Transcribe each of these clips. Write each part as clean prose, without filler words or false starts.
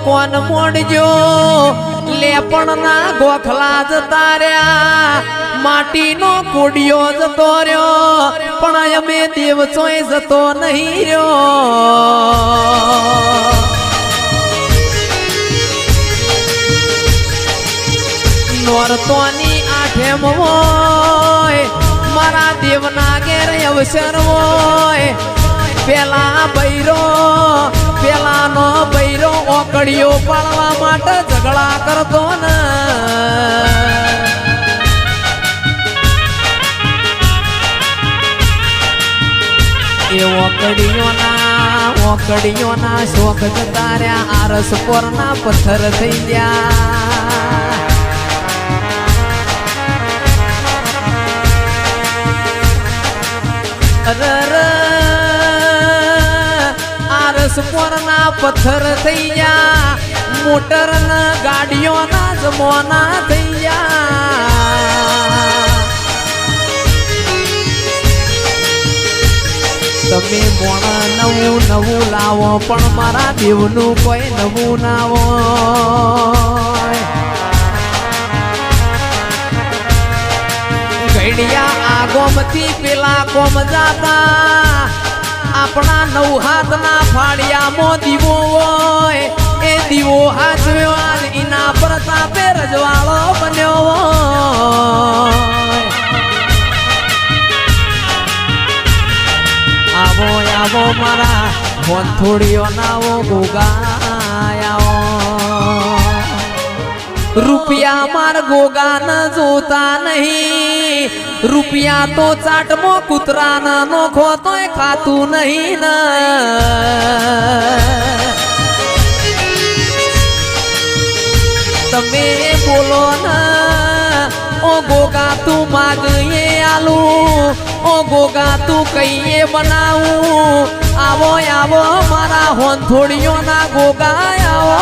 કોન મોડજો લેપણ ના ગોખલા જતા રહ્યા માટીનો કોડિયો જતો રહ્યો પણ અમે દેવ ચોય જતો નહીં રહ્યો નોરતોની આઠેમ હોય મારા દેવના ઘેર અવસર હોય પેલાનો બૈરો ઓકડીઓ પાડવા માટે ઝઘડા કરતો ને એ ઓકડીઓના શોખ જતા રહ્યા આરસ પોરના પથ્થર થઈ ગયા આરસ પોરના પથ્થર થઈ ગયા મોટર ના ગાડીઓના જમવાના થઈ ગયા તમે મોણા નવું નવું લાવો પણ મારા દેવનું કોઈ નવું ના હોય ઘડિયા આ ગોમથી પેલા કોમ જાતા આપણા નવ હાથના ફાળિયામાં દીવો હોય એ દીવો હાચવ્યો એના પ્રતાપે રજવાળો બન્યો હોય આવો આવો મારા વંથોડીઓ નાવો ગોગાયાઓ રૂપિયા માર ગોગા ન જોતા નહીં રૂપિયા તો ચાટમો કૂતરા ન નોખો તોય ખાતું નહીં ને તમે બોલો ને ઓ ગોગા તું માગીએ આલુ ઓ ગોગા તું કહીએ બનાવું આવો આવો મારા હોંથોડીઓના ગોગા આવો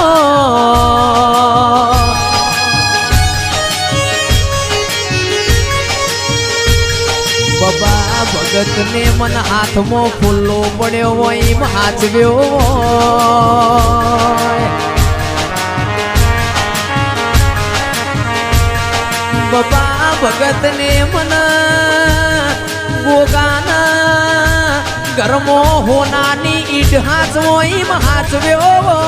બાબા ભગત ને મન હાથમાં ફૂલો પડ્યો હોય એમ હાચવ્યો હોય બાબા ભગત ને મન ગોગાના ઘરમો હોનાની ઈટ હાચવો એમ હાચવ્યો હોય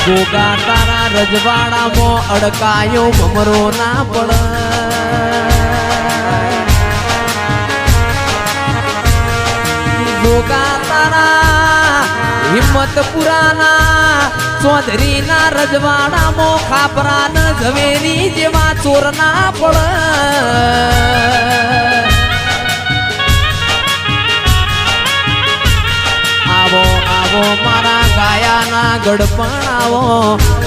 ગોગા તારા રજવાડામાં અડકાયો ભમરો ના પડ ગોગા તારા હિંમતપુરાના ચૌધરીના રજવાડામાં ખાપરા ન ઝવેરી જેવા ચોર ના પડ આવો આવો મારા ગાયાના ગડપણ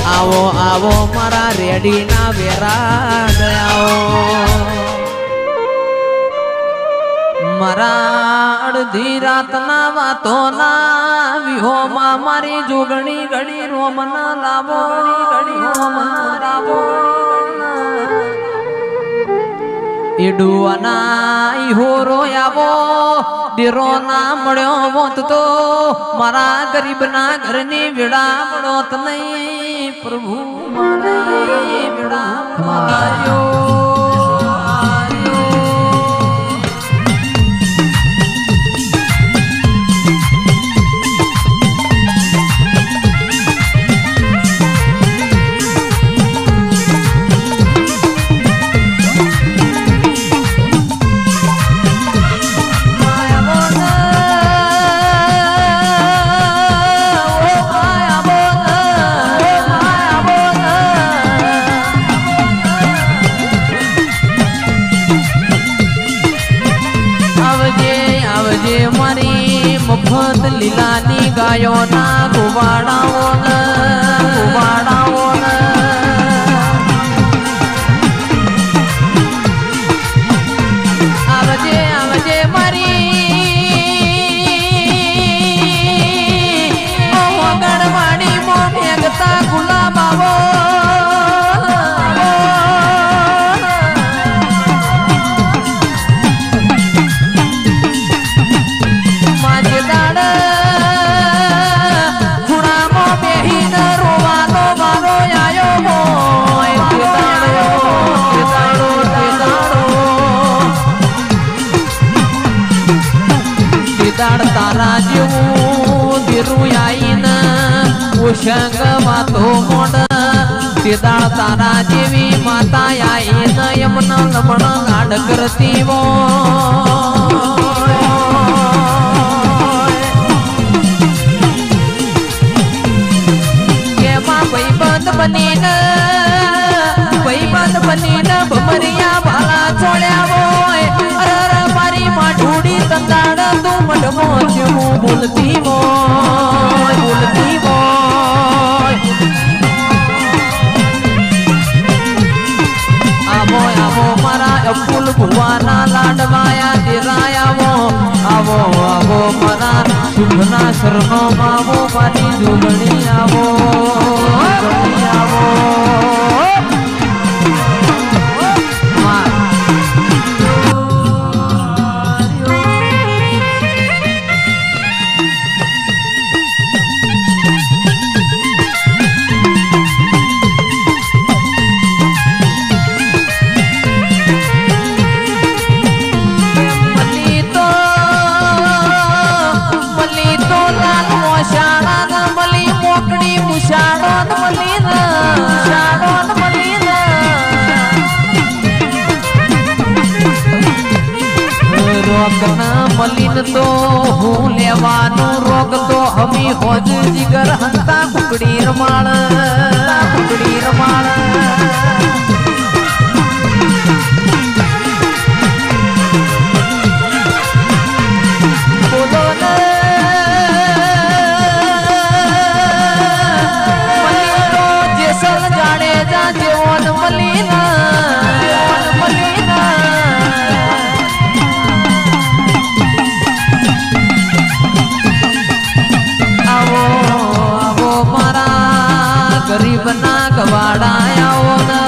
આવો આવો મારા રેડીના વેરા ગયાઓ મારા અડધી રાતના વાતોના વિહોમાં મારી જોગણી ઘડી રોમના લાવો ઘડી રોમના લાવો એડુઆના ઈહોરો આવો ડેરો ના મળ્યો મોત તો મારા ગરીબના ઘરની વેડા મળોત નહીં પ્રભુ મારે વેડા માર્યો મફત લીલાની ગાયો ના ગુવાડાઓ આવજે આવજે મારી ગણવાડી મો મેઘતા ગુલાબ આવો દાડ તારા જેવું ધીરું આઈને ઉષંગ વાતો મોડ તે દાડ તારા જેવી માતા આઈને યમન લમણ લાડ કરતી વો કેમાં ભાઈબંધ બનીને ભમરિયા ભાલા છોડ્યા હોય અરે મારી માઠુડી તંદાડ તું મઢમો જેવું બોલતી હોય આવો આવો મારા અપુલ ભુવાના લાડવાયા દેરાયા આવો આવો મારા શુભના શરણો માવો મારી જોગણી આવો મલિન તો હું લેવાનું રોગ તો હમી હોજ જીગર હંતા કુકડી રમાળ બોલો ને મલિન તો જેસલ જાડેજા જેવોન મલિન ગરીબના ગવાડા આવો ને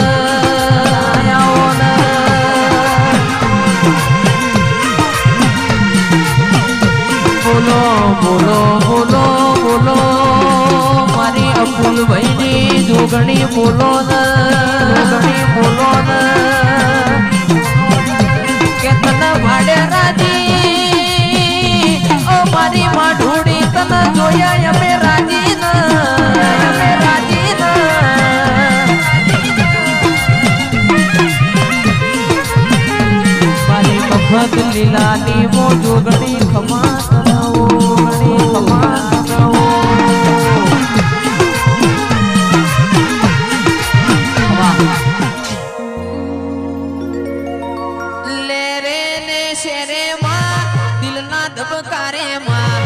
બોલો બોલો બોલો બોલો મારી અપુલ ભાઈની જોગણી બોલો ને કે તને ભાડે રાજી ઓ મારી માઢુડી તને જોયા અમે રાજી ભગત લીલાની મો જોગણી ખમા કરાવો લે રે ને શેરે માં દિલના ધબકારે માં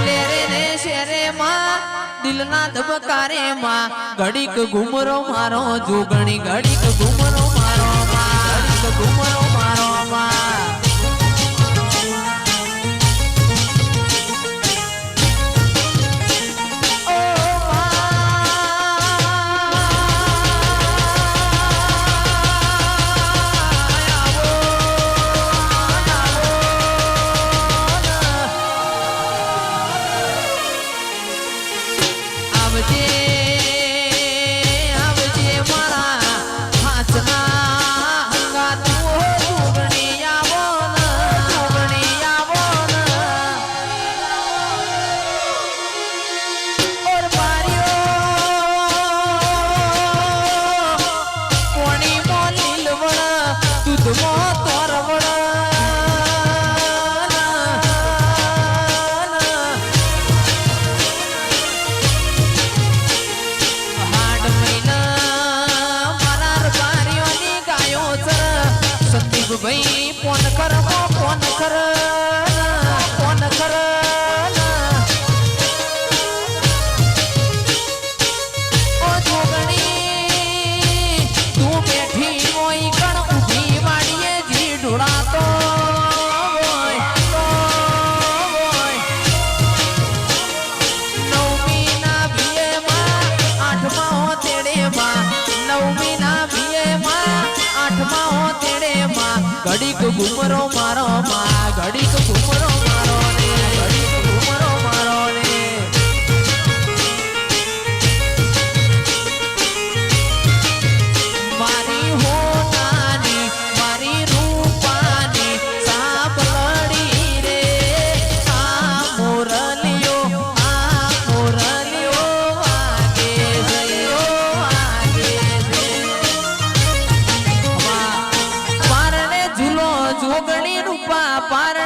લે રે ને શેરે માં દિલના ધબકારે માં ઘડીક ઘુમરો મારો જોગણી ઘડીક ઘુમરો મારો માં ભાઈ ફોન કર ઓ જોગણી તું બેઠી હોય કણ ઉભી વાડીએ જી ઢોળાતો નવમી ના ભીએ માં આઠમા તેડે માં નવમી ના ભીએ માં આઠમા તેડે માં ઘડીક ઘુમરો મારો માં ઘડીક ઘુમરો મારો ને ઘડીક ઘુમરો મારો ને મારી હોનાની મારી રૂપાની સાબલડી રે આ પાર